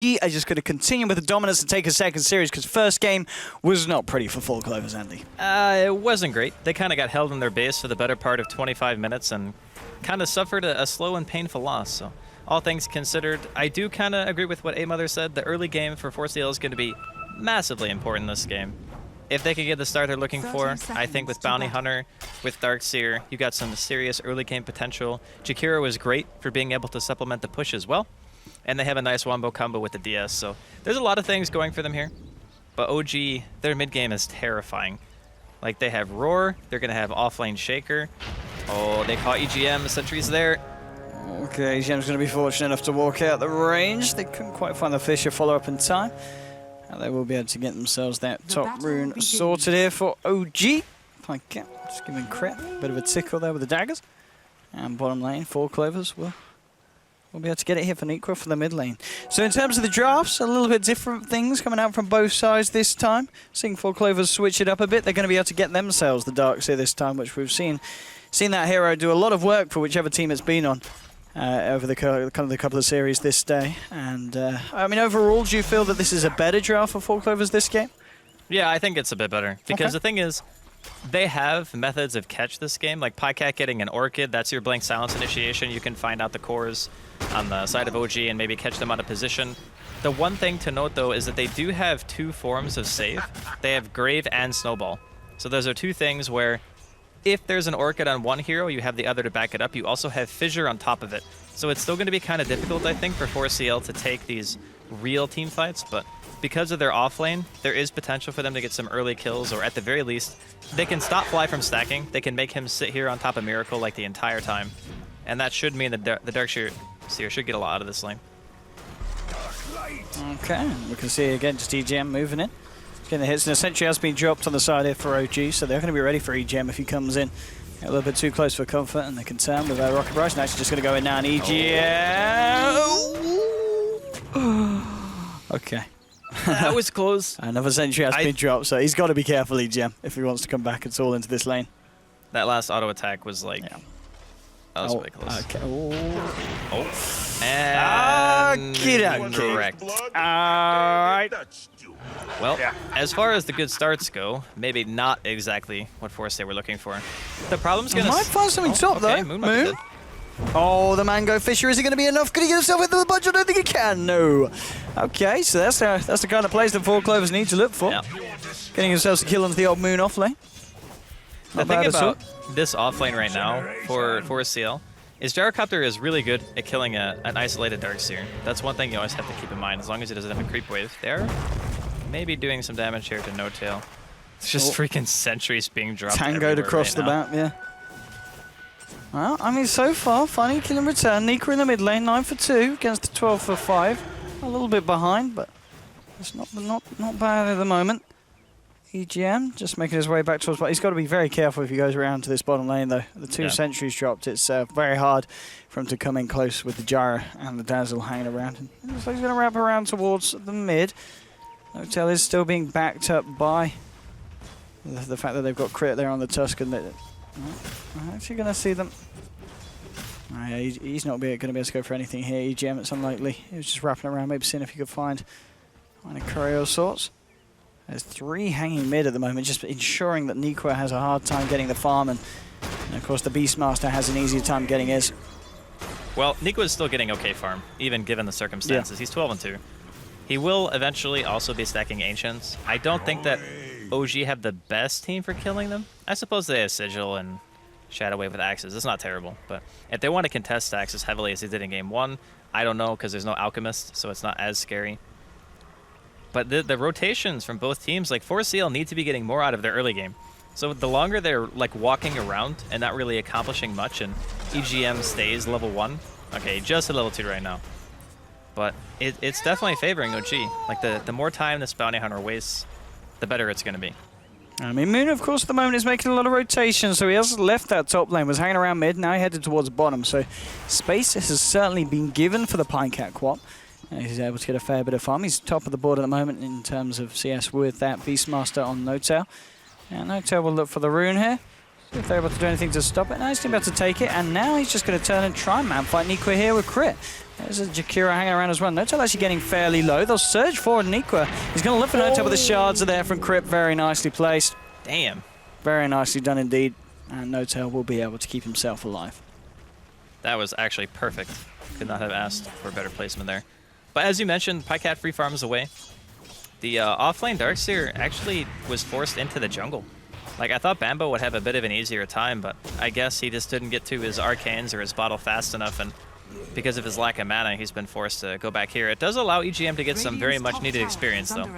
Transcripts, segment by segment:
are just going to continue with the dominance and take a second series because first game was not pretty for 4Clovers, Andy. It wasn't great. They kind of got held in their base for the better part of 25 minutes and kind of suffered a slow and painful loss. So all things considered, I do kind of agree with what A-Mother said. The early game for 4CL is going to be massively important in this game. If they could get the start they're looking for, I think with Bounty Hunter, with Darkseer, you got some serious early game potential. Jakiro was great for being able to supplement the push as well. And they have a nice wombo combo with the DS, so there's a lot of things going for them here. But OG, their mid game is terrifying. Like, they have Roar, they're going to have offlane Shaker. Oh, they caught EGM, the sentry's there. Okay, EGM's going to be fortunate enough to walk out the range. They couldn't quite find the Fisher follow-up in time. And they will be able to get themselves that top rune sorted here for OG. Okay, just giving crit, bit of a tickle there with the daggers. And bottom lane, 4Clovers will be able to get it here for Nikwa for the mid lane. So in terms of the drafts, a little bit different things coming out from both sides this time. Seeing 4Clovers switch it up a bit, they're going to be able to get themselves the Darkseer this time, which we've seen that hero do a lot of work for whichever team it's been on over the couple of series this day. And I mean, overall, do you feel that this is a better draft for 4Clovers this game? Yeah, I think it's a bit better. Because the thing is, they have methods of catch this game, like Pycat getting an Orchid, that's your Blank Silence initiation. You can find out the cores on the side of OG and maybe catch them out of position. The one thing to note, though, is that they do have two forms of save. They have Grave and Snowball. So those are two things where if there's an Orchid on one hero, you have the other to back it up. You also have Fissure on top of it. So it's still going to be kind of difficult, I think, for 4CL to take these real team fights, but because of their offlane, there is potential for them to get some early kills, or at the very least, they can stop Fly from stacking. They can make him sit here on top of Miracle like the entire time. And that should mean that the Darkseer should get a lot out of this lane. Okay, we can see again just EGM moving in. Getting the hits, and a sentry has been dropped on the side here for OG, so they're going to be ready for EGM if he comes in. A little bit too close for comfort, and they can turn with Rocket Barrage. Now actually just going to go in now, and EGM... Oh. Okay. That was close. Another sentry has been dropped, so he's got to be careful, EGM, if he wants to come back at all into this lane. That last auto attack was like... Yeah. That was really close. Okay. Oh. And... correct. Alright. Well, as far as the good starts go, maybe not exactly what Force they were looking for. The problem's going to... might find something top, though. Moon. Oh, the Mango Fisher, is it going to be enough? Could he get himself into the bunch? I don't think he can. No. Okay, so that's the kind of plays that 4Clovers need to look for. Yeah. Getting themselves a kill onto the old Moon offlane. The thing about this offlane right now for 4CL is Gyrocopter is really good at killing an isolated Darkseer. That's one thing you always have to keep in mind, as long as he doesn't have a creep wave. They're maybe doing some damage here to No Tail. It's just freaking sentries being dropped. Tangoed across the map, yeah. Well, I mean, so far, finding kill in return. Nikwa in the mid lane, 9 for 2 against the 12 for 5. A little bit behind, but it's not bad at the moment. EGM just making his way back towards, but he's got to be very careful if he goes around to this bottom lane, though. The two sentries dropped. It's very hard for him to come in close with the Gyro and the Dazzle hanging around him. Looks like he's going to wrap around towards the mid. No Tail is still being backed up by the fact that they've got crit there on the Tusk, and I'm actually going to see them. Oh, yeah, he's not going to be able to go for anything here. EGM, it's unlikely. He was just wrapping around, maybe seeing if he could find a courier of sorts. There's 3 hanging mid at the moment, just ensuring that Nikwa has a hard time getting the farm, and of course the Beastmaster has an easier time getting his. Well, Nikwa's still getting okay farm, even given the circumstances. Yeah. He's 12 and 2. He will eventually also be stacking Ancients. I don't think that OG have the best team for killing them. I suppose they have Sigil and Shadow Wave with Axes. It's not terrible, but if they want to contest stacks as heavily as they did in Game 1, I don't know, because there's no Alchemist, so it's not as scary. But the rotations from both teams, like 4CL need to be getting more out of their early game. So the longer they're like walking around and not really accomplishing much, and EGM stays level 1, okay, just a level 2 right now. But it's definitely favoring OG. Like the more time this Bounty Hunter wastes, the better it's going to be. I mean, Moon, of course, at the moment is making a lot of rotation, so he has left that top lane, was hanging around mid, now he headed towards the bottom. So space has certainly been given for the Pinecat Quap. He's able to get a fair bit of farm. He's top of the board at the moment in terms of CS with that Beastmaster on No Tail. And No Tail will look for the rune here. See if they're able to do anything to stop it. Now he's about to take it, and now he's just going to turn and try and man fight Nikwa here with crit. There's a Jakira hanging around as well. Notel actually getting fairly low. They'll surge forward. Nikwa, he's going to look for Notel, but the shards are there from Crypt. Very nicely placed. Damn. Very nicely done indeed. And Notel will be able to keep himself alive. That was actually perfect. Could not have asked for a better placement there. But as you mentioned, Pycat free farms away. The offlane Darkseer actually was forced into the jungle. Like, I thought Bambo would have a bit of an easier time, but I guess he just didn't get to his arcanes or his bottle fast enough, and because of his lack of mana, he's been forced to go back here. It does allow EGM to get some very much needed experience, though.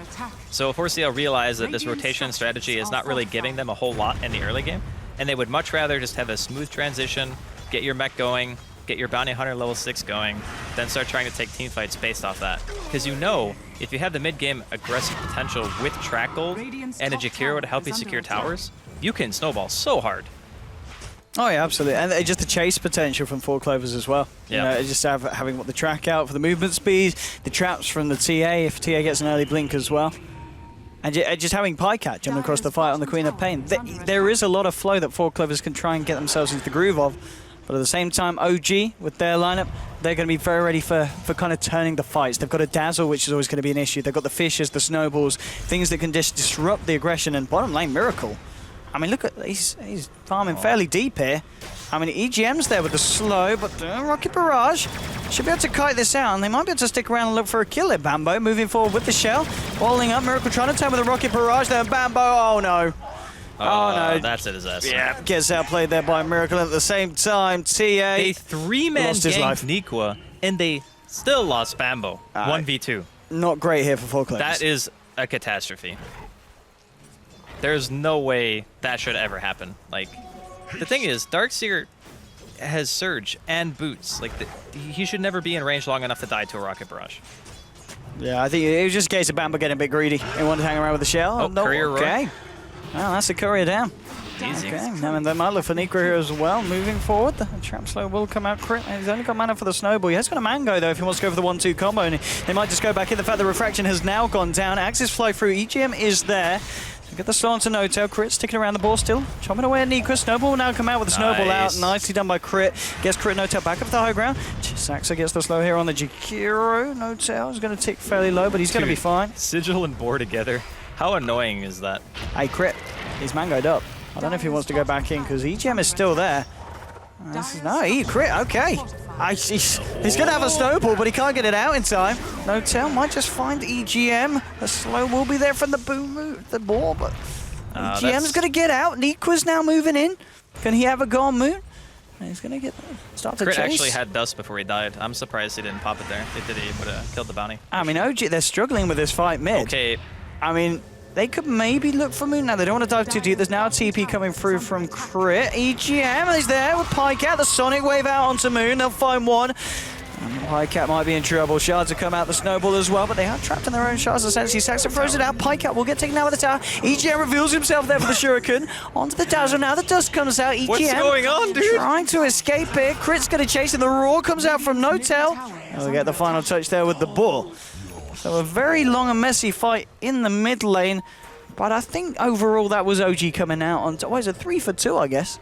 So 4CL realized that this rotation strategy is not really giving them a whole lot in the early game, and they would much rather just have a smooth transition, get your mech going, get your Bounty Hunter level 6 going, then start trying to take team fights based off that. Because you know, if you have the mid-game aggressive potential with track gold and a Jakiro to help you secure towers, you can snowball so hard. Oh yeah, absolutely, and just the chase potential from 4 Clovers as well. Yeah. You know, just having the track out for the movement speed, the traps from the TA if TA gets an early blink as well, and just having Pycat jump across the fight on the Queen of Pain. There is a lot of flow that 4 Clovers can try and get themselves into the groove of, but at the same time, OG with their lineup, they're going to be very ready for kind of turning the fights. They've got a Dazzle, which is always going to be an issue. They've got the Fishes, the Snowballs, things that can just disrupt the aggression. And bottom lane, Miracle. I mean, look at he's farming fairly deep here. I mean, EGM's there with the slow, but Rocket Barrage should be able to kite this out, and they might be able to stick around and look for a kill at Bambo. Moving forward with the shell, walling up. Miracle trying to turn with a Rocket Barrage there. Bambo, oh no. Oh no. That's a disaster. Yeah, gets outplayed there by Miracle. At the same time, TA. They 3-man ganked Nikwa, and they still lost Bambo. 1v2. Not great here for 4 Clovers. That is a catastrophe. There's no way that should ever happen. Like, the thing is, Darkseer has Surge and Boots. Like, he should never be in range long enough to die to a Rocket Barrage. Yeah, I think it was just a case of Bambo getting a bit greedy. He wanted to hang around with the shell. Oh, no, Courier okay. Well, that's a courier down. Easy. Okay, now they might look for Nikra here as well. Moving forward, the trap slow will come out. Crit. He's only got mana for the snowball. He has got a mango though if he wants to go for the 1-2 combo. And they might just go back in. The fact the refraction has now gone down. Axis fly through. EGM is there. Get the slow onto Notel. Crit sticking around the ball still. Chopping away at Nikra. Snowball will now come out with the snowball out. Nicely done by Crit. Gets Crit Notel back up to the high ground. Saxa gets the slow here on the Jakiro. Notel is going to tick fairly low, but he's going to be fine. Sigil and Boar together. How annoying is that? Hey, Crit. He's mangoed up. I don't know if he wants to go back in because EGM is still there. No, he Crit. Okay. He's going to have a snowball, but he can't get it out in time. Notel might just find EGM. The slow will be there from the ball, but EGM's going to get out. Nikwa's now moving in. Can he have a go on Moon? He's going to start to Crit chase. actually had Dust before he died. I'm surprised he didn't pop it there. If he did, he would have killed the bounty. I mean, OG, they're struggling with this fight mid. Okay. I mean, they could maybe look for Moon. Now, they don't want to dive too deep. There's now a TP coming through from Crit. EGM is there with Pycat. The Sonic Wave out onto Moon. They'll find one. And Pycat might be in trouble. Shards have come out the snowball as well, but they are trapped in their own shards. Essentially, Saxon throws it out. Pycat will get taken out with the tower. EGM reveals himself there for the Shuriken. Onto the Dazzle. Now the dust comes out. EGM what's going on, dude? Trying to escape here. Crit's going to chase, and the roar comes out from Notel. We'll get the final touch there with the ball. So a very long and messy fight in the mid lane. But I think overall that was OG coming out on, what is it, 3 for 2, I guess.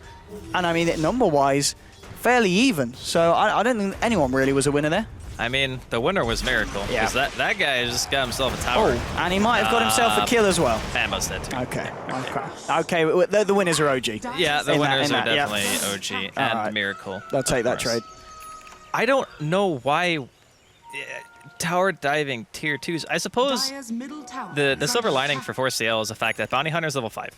And I mean, number-wise, fairly even. So I don't think anyone really was a winner there. I mean, the winner was Miracle. Yeah. Because that guy just got himself a tower. Oh, and he might have got himself a kill as well. Bambo's dead too. Okay. The winners are OG. Yeah, the winners are definitely OG and right. Miracle. I'll take that trade. I don't know why tower diving tier 2s. I suppose the silver lining for 4CL is the fact that Bounty Hunter's level 5.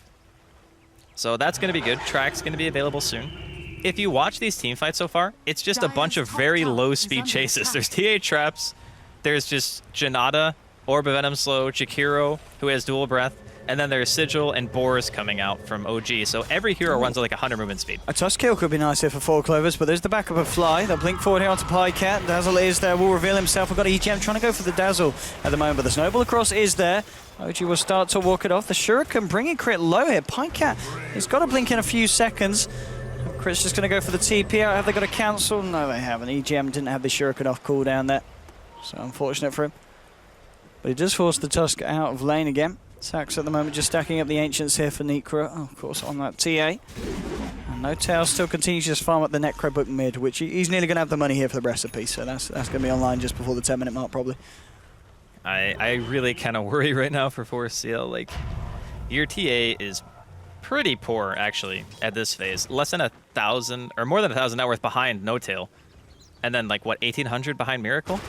So that's going to be good. Track's going to be available soon. If you watch these team fights so far, it's just a bunch of very low speed chases. There's TA traps, there's just Janata, Orb of Venom Slow, Jakiro, who has dual breath, and then there's Sigil and Boars coming out from OG. So every hero runs at like 100 movement speed. A Tusk kill could be nice here for 4 Clovers, but there's the backup of Fly. They'll blink forward here onto Pycat. Dazzle is there, will reveal himself. We've got EGM trying to go for the Dazzle at the moment, but the Snowball across is there. OG will start to walk it off. The Shuriken bringing Crit low here. Pycat, he's got to blink in a few seconds. Crit's just going to go for the TP out. Have they got a cancel? No, they haven't. EGM didn't have the Shuriken off cooldown there. So unfortunate for him. But he does force the Tusk out of lane again. Sax at the moment just stacking up the Ancients here for Nikra. Oh, of course, on that TA. And No Tail still continues to just farm up the Necro Book mid, which he's nearly going to have the money here for the recipe, so that's going to be online just before the 10-minute mark, probably. I really kind of worry right now for 4CL. Like, your TA is pretty poor, actually, at this phase. Less than 1,000, or more than 1,000 net worth behind No Tail. And then, like, what, 1,800 behind Miracle?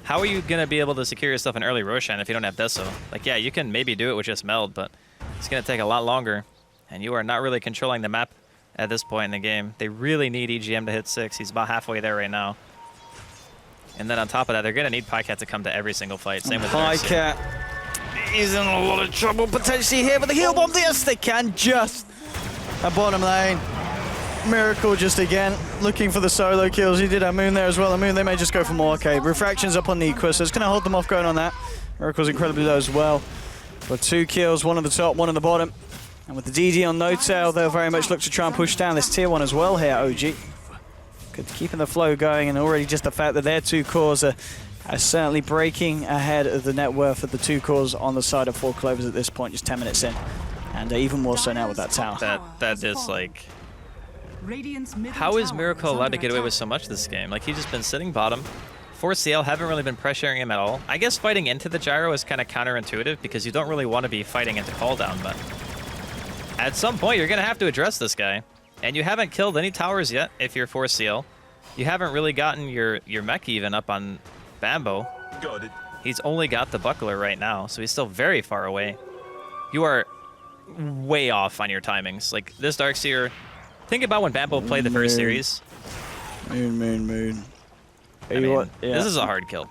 How are you going to be able to secure yourself an early Roshan if you don't have Deso? Like, yeah, you can maybe do it with just Meld, but it's going to take a lot longer. And you are not really controlling the map at this point in the game. They really need EGM to hit 6. He's about halfway there right now. And then on top of that, they're going to need Pycat to come to every single fight. Same with Pycat. He's in a lot of trouble potentially here, but the heal bomb, yes, they can just at bottom lane. Miracle just again looking for the solo kills. He did have Moon there as well. The Moon, they may just go for more. Okay, Refraction's up on Nikwa, so it's going to hold them off going on that. Miracle's incredibly low as well. But 2 kills, 1 on the top, 1 on the bottom. And with the DD on No Tail, they'll very much look to try and push down this tier 1 as well here, OG. Good, keeping the flow going, and already just the fact that their 2 cores are certainly breaking ahead of the net worth of the 2 cores on the side of 4 Clovers at this point, just 10 minutes in. And even more so now with that tower. That is like... How is Miracle allowed to get away with so much this game? Like, he's just been sitting bottom. 4CL haven't really been pressuring him at all. I guess fighting into the gyro is kind of counterintuitive because you don't really want to be fighting into cooldown, but at some point you're going to have to address this guy. And you haven't killed any towers yet if you're 4CL. You haven't really gotten your mech even up on Bambo. He's only got the buckler right now, so he's still very far away. You are way off on your timings. Like, this Darkseer, think about when Bambo played the first series. Moon. I mean, this is a hard kill.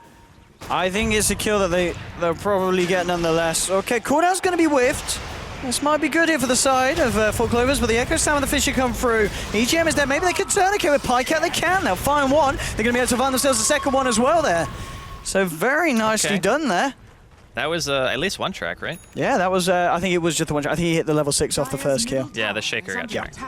I think it's a kill that they'll probably get nonetheless. Okay, cooldown's going to be whiffed. This might be good here for the side of 4 Clovers, but the Echo Sound and the Fisher come through. EGM is there. Maybe they could tourniquet with Pycat. They can. They'll find one. They're going to be able to find themselves a second one as well there. So very nicely done there. That was at least 1 track, right? Yeah, that was, I think it was just the 1 track. I think he hit the level 6 off the first kill. Yeah, the Shaker got tracked.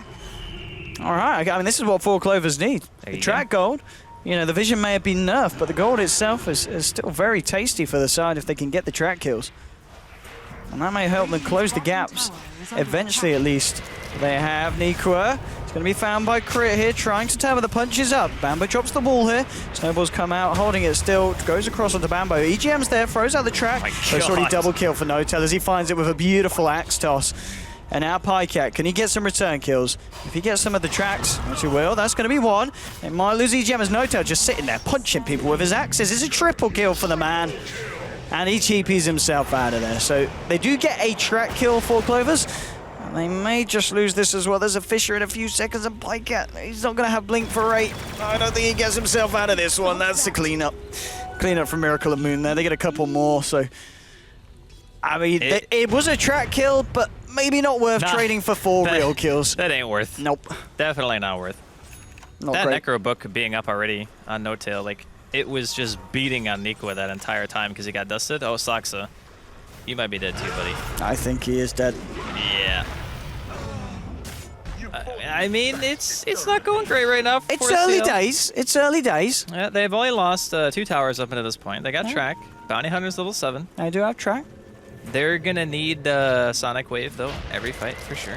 All right. I mean, this is what 4 Clovers need. The track gold. You know, the vision may have been nerfed, but the gold itself is still very tasty for the side if they can get the track kills. And that may help them close the gaps, eventually at least. They have Nikwa. It's going to be found by Crit here, trying to tether the punches up. Bambo drops the ball here. Snowball's come out, holding it still, goes across onto Bambo. EGM's there, throws out the track. It's already double kill for No Tail as he finds it with a beautiful axe toss. And now Pycat, can he get some return kills? If he gets some of the tracks, which he will, that's going to be 1. It might lose EGM as No Tail just sitting there punching people with his axes. It's a triple kill for the man. And he TPs himself out of there. So they do get a track kill for Clovers. And they may just lose this as well. There's a Fisher in a few seconds and Pycat, he's not going to have Blink for 8. I don't think he gets himself out of this one. That's the cleanup. Cleanup from Miracle and Moon there. They get a couple more, so... I mean, it was a track kill, but maybe not worth trading for 4 real kills. That ain't worth. Nope. Definitely not worth. That Necro Book being up already on No Tail, like, it was just beating on Nikwa that entire time because he got dusted. Oh, Saksa, you might be dead too, buddy. I think he is dead. Yeah. I mean, it's not going great right now. It's early days. It's early days. Yeah, they've only lost 2 towers up until this point. They got track. Bounty Hunter's level 7. I do have track. They're gonna need Sonic Wave though, every fight for sure.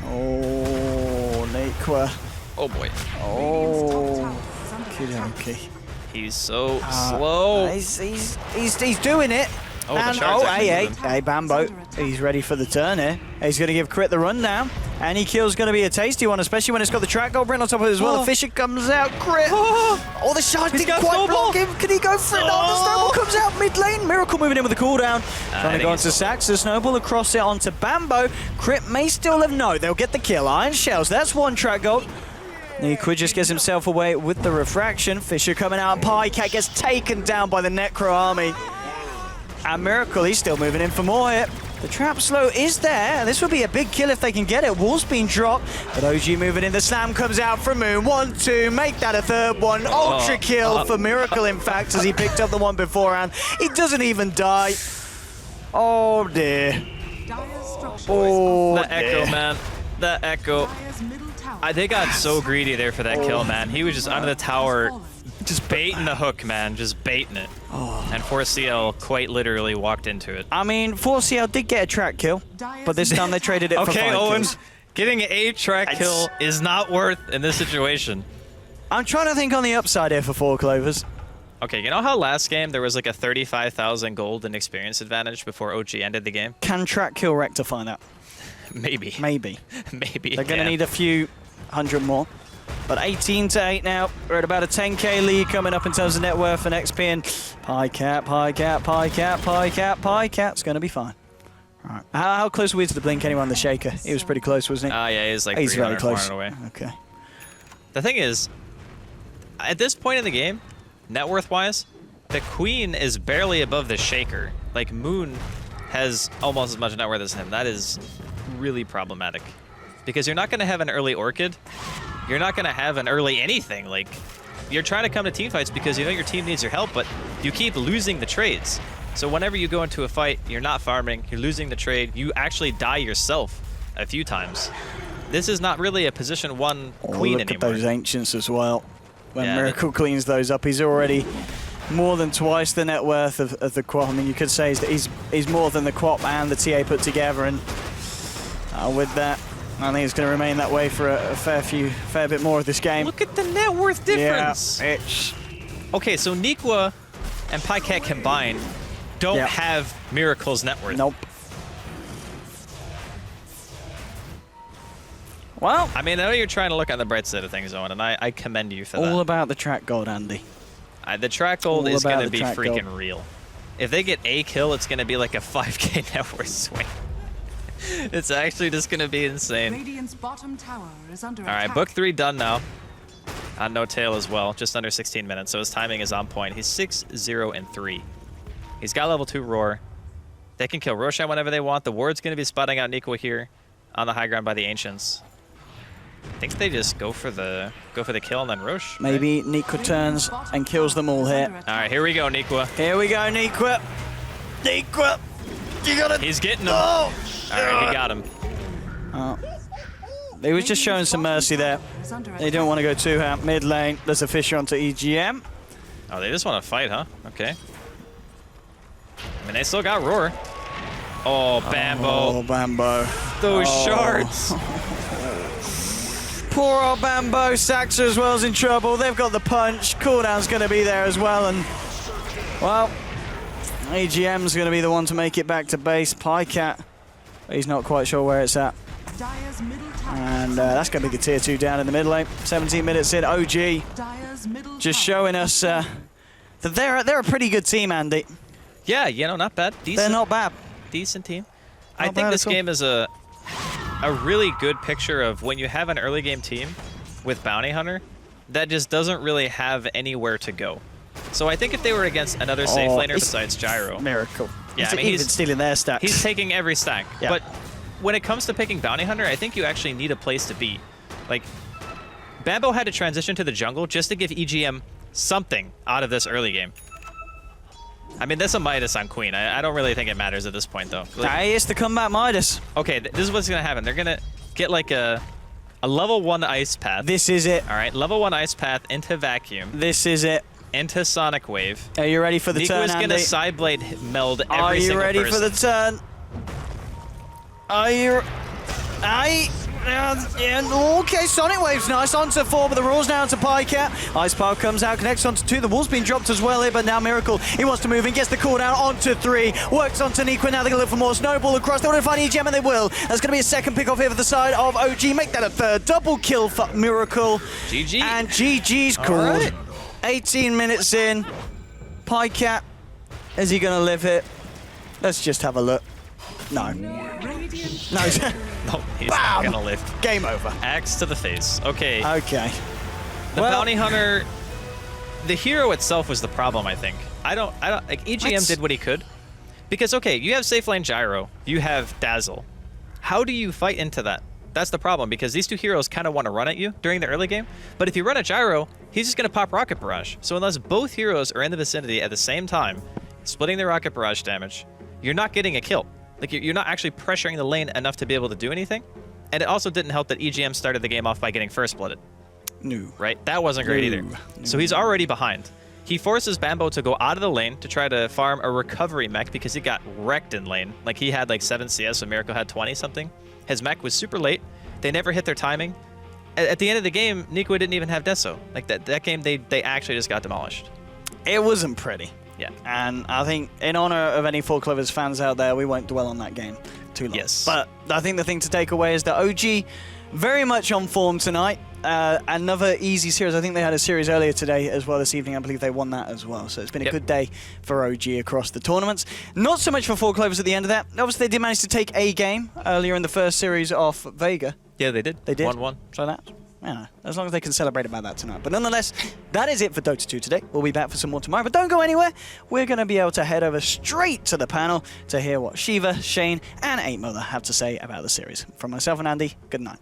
Oh, Nikwa. Oh boy. Oh. Okay. He's so slow. He's doing it. Oh, and hey, Bambo. He's ready for the turn here. He's going to give Crit the rundown. Any kill's going to be a tasty one, especially when it's got the track gold written on top of it as well. The Fisher comes out. Crit. Oh, the charge didn't quite block him. Can he go for it? Oh, the Snowball comes out mid lane. Miracle moving in with a cooldown. Trying to go onto Sax. The Snowball across it onto Bambo. Crit may still have no. They'll get the kill. Iron Shells. That's 1 track gold. Nikwa just gets himself away with the refraction. Fisher coming out. Pycat gets taken down by the Necro army. And Miracle, he's still moving in for more here. The trap slow is there. This will be a big kill if they can get it. Wall's been dropped, but OG moving in. The slam comes out from Moon. 1, 2, make that a 3rd one. Ultra kill for Miracle, in fact, as he picked up the one beforehand. He doesn't even die. Oh, dear. Oh, the Echo, man. The Echo. They got so greedy there for that kill, man. He was just under the tower, just baiting the hook, man. Just baiting it. And 4CL quite literally walked into it. I mean, 4CL did get a track kill, but this time they traded it for 5 Owen. kills. Getting a track kill is not worth in this situation. I'm trying to think on the upside here for 4 Clovers. Okay, you know how last game there was like a 35,000 gold and experience advantage before OG ended the game? Can track kill rectify that? Maybe. Maybe. Maybe. They're going to need a few hundred more. But 18-8 now. We're at about a 10k lead coming up in terms of net worth and XP. And Pycat. It's going to be fine. All right. How close were we to the blink anyway on the shaker? He was pretty close, wasn't he? Yeah, he's like He's very 300 close. away. Okay. The thing is, at this point in the game, net worth-wise, the Queen is barely above the Shaker. Like, Moon has almost as much net worth as him. That is really problematic. Because you're not going to have an early Orchid. You're not going to have an early anything. Like, you're trying to come to team fights because you know your team needs your help, but you keep losing the trades. So whenever you go into a fight, you're not farming, you're losing the trade, you actually die yourself a few times. This is not really a position 1 Queen look anymore. At those Ancients as well. When Yeah, Miracle cleans those up, he's already more than twice the net worth of the Quap. I mean, you could say that he's more than the Quap and the TA put together, and with that, I think it's going to remain that way for a fair bit more of this game. Look at the net worth difference. Yeah, it's... Okay, so Nikwa and Pycat combined don't have Miracle's net worth. Nope. Well, I mean, I know you're trying to look on the bright side of things, Owen, and I commend you for that. All about the track gold, Andy. The track gold All is going to about the be track freaking gold. real. If they get a kill, it's going to be like a 5k net worth swing. It's actually just going to be insane. Radiant's bottom tower is under All right, attack. book 3 done now. On no tail as well, just under 16 minutes, so his timing is on point. He's 6-0-3. He's got level 2 Roar. They can kill Roshan whenever they want. The ward's going to be spotting out Nikwa here on the high ground by the Ancients. I think they just go for the kill and then Rosh. Maybe Nikwa turns and kills them all here. All right, here we go, Nikwa. Here we go, Nikwa. Nikwa, you got it. He's getting him. Oh. All right, he got him. Oh. They was just showing some mercy there. Is under They don't want to go too out mid lane. There's a Fisher onto EGM. Oh, they just want to fight, huh? Okay. I mean, they still got Roar. Oh, Bambo. Oh, Bambo. Those Oh. shards. Poor old Bambo. Saxer as well is in trouble. They've got the punch. Cooldown's going to be there as well. And, well, EGM's going to be the one to make it back to base. Pycat, he's not quite sure where it's at. Dire's middle tower. And that's going to be the tier 2 down in the mid lane. 17 minutes in. OG Dire's middle just tower. showing us that they're a pretty good team, Andy. Yeah, you know, not bad. Decent. They're not bad. Decent team. Not I think bad this at all. game is a really good picture of when you have an early game team with Bounty Hunter that just doesn't really have anywhere to go. So I think if they were against another safe laner it's- besides Gyro, Miracle. Yeah, he's I mean, even he's- stealing their stats. he's taking every stack. Yeah. But when it comes to picking Bounty Hunter, I think you actually need a place to be. Like, Bambo had to transition to the jungle just to give EGM something out of this early game. I mean, that's a Midas on Queen. I don't really think it matters at this point, though. Like, Hey, it's the comeback Midas. okay, this is what's going to happen. They're going to get like a level 1 ice path. This is it. All right, level 1 ice path into vacuum, This is it. into Sonic Wave. Are you ready for the turn, Niko's going Andy? to side blade meld every Are you single ready person. for the turn? Are you... okay, Sonic Wave's nice. Onto 4, but the rules now to Pycat. Ice Power comes out, connects onto 2. The wall's been dropped as well here, but now Miracle, he wants to move and gets the cooldown onto 3. Works onto Nikwa, now they're going to look for more. Snowball across, they want to find EGM, and they will. There's going to be a second pick off here for the side of OG. Make that a third. Double kill for Miracle. GG. And GG's called. right. 18 minutes in. Pycat, is he going to live it? Let's just have a look. No. Radiant No. No, he's Bam! not going to live. Game over. Axe to the face. Okay. Okay. The well- Bounty Hunter, the hero itself was the problem, I think. I don't, like, EGM did what he could. Because, okay, you have safe lane Gyro, you have Dazzle. How do you fight into that? That's the problem, because these two heroes kind of want to run at you during the early game. But if you run at Gyro, he's just going to pop Rocket Barrage. So unless both heroes are in the vicinity at the same time, splitting the Rocket Barrage damage, you're not getting a kill. Like, you're not actually pressuring the lane enough to be able to do anything. And it also didn't help that EGM started the game off by getting first blooded. No. Right? That wasn't great No. either. So he's already behind. He forces Bambo to go out of the lane to try to farm a recovery mech because he got wrecked in lane. Like, he had like 7 CS, so Miracle had 20 something. His mech was super late. they never hit their timing. At the end of the game, Nikwe didn't even have Deso. Like that game, they actually just got demolished. It wasn't pretty. Yeah. And I think in honor of any 4Clovers fans out there, we won't dwell on that game too long. Yes. But I think the thing to take away is that OG very much on form tonight. Another easy series. I think they had a series earlier today as well this evening. I believe they won that as well. So it's been a good day for OG across the tournaments. Not so much for 4Clovers at the end of that. Obviously, they did manage to take a game earlier in the first series off Vega. Yeah, they did. They did. 1-1. So that, as long as they can celebrate about that tonight. But nonetheless, that is it for Dota 2 today. We'll be back for some more tomorrow. But don't go anywhere. We're going to be able to head over straight to the panel to hear what Shiva, Shane, and 8Mother have to say about the series. From myself and Andy, good night.